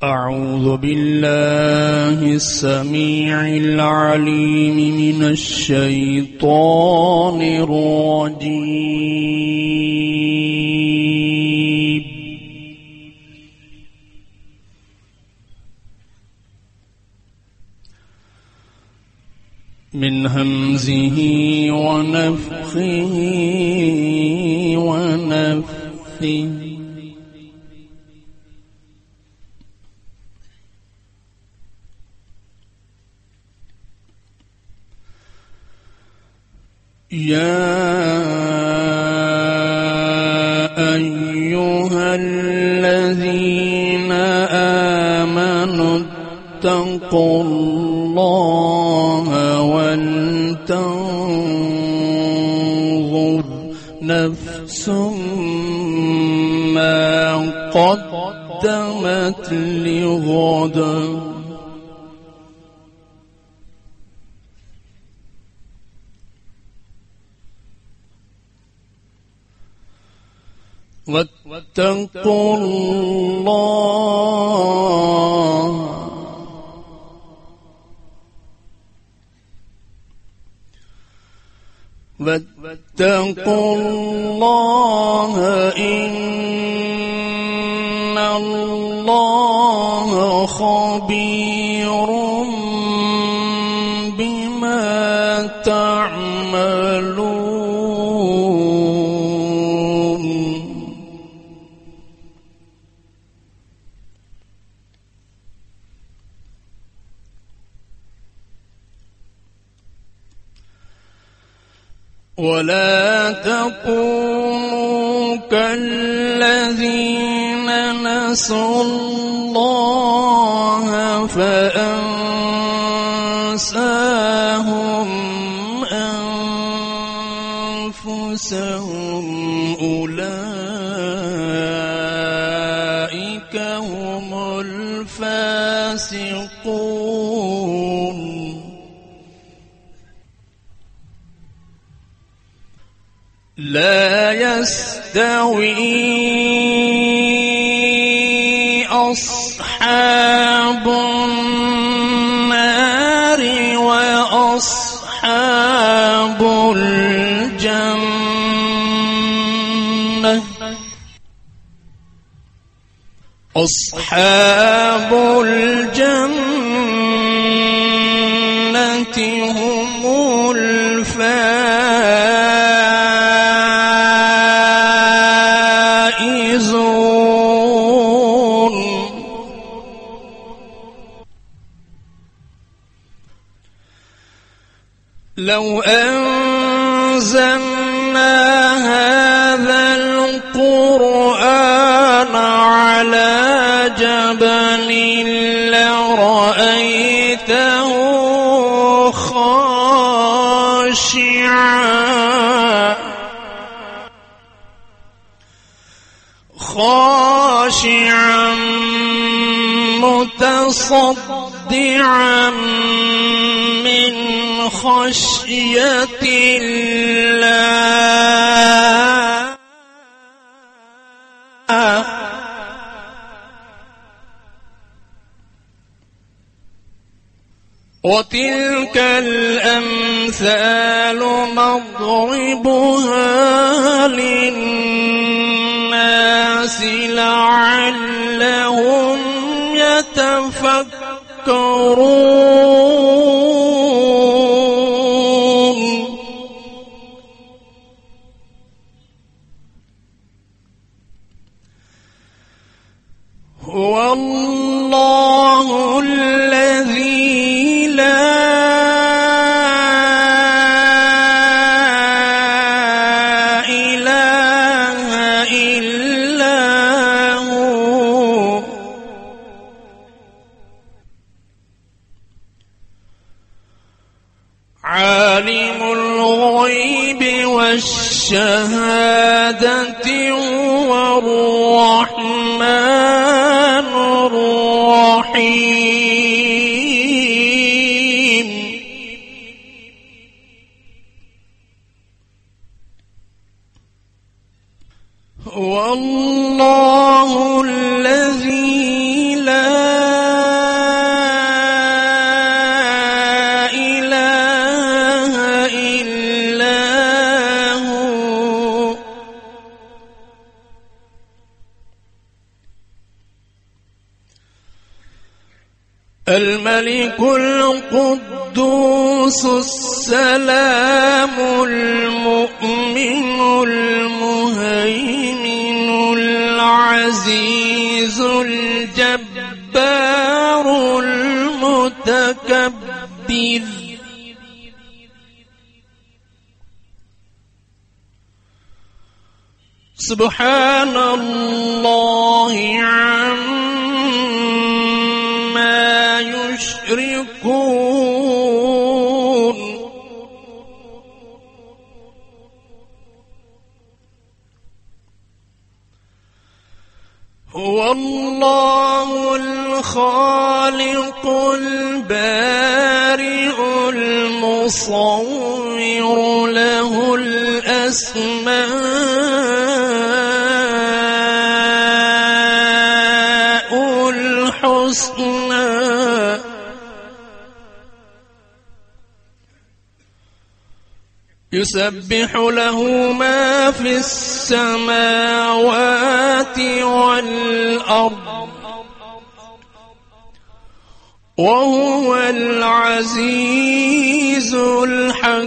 أعوذ بالله السميع العليم من الشيطان الرجيم من همزه ونفخه ونفثه يا أيها الذين آمنوا اتقوا الله ولتنظر نفس ما قدمت لغد واتقوا الله إن الله خبير بما تعملون ولا تكونوا كالذين نسوا الله فأنساهم أنفسهم أولئك هم الفاسقون لا يستوي أصحاب النار وأصحاب الجنة أصحاب الجنة هم لو أنزلنا هذا القرآن على جبل لرأيته خاشعا متصدعا من خشية الله وتلك الأمثال نضربها للناس لعلهم يتفكرون هو الله الذي لا إله إلا هو عالم الغيب والشهادة هو الرحمن الرحيم هو الله الذي لا الملك القدوس السلام المؤمن المهيمن العزيز الجبار المتكبر سبحان الله عما يشركون هو الله الخالق البارئ المصور له الأسماء الحسنى يسبح له ما في السماوات والأرض وهو العزيز الحكيم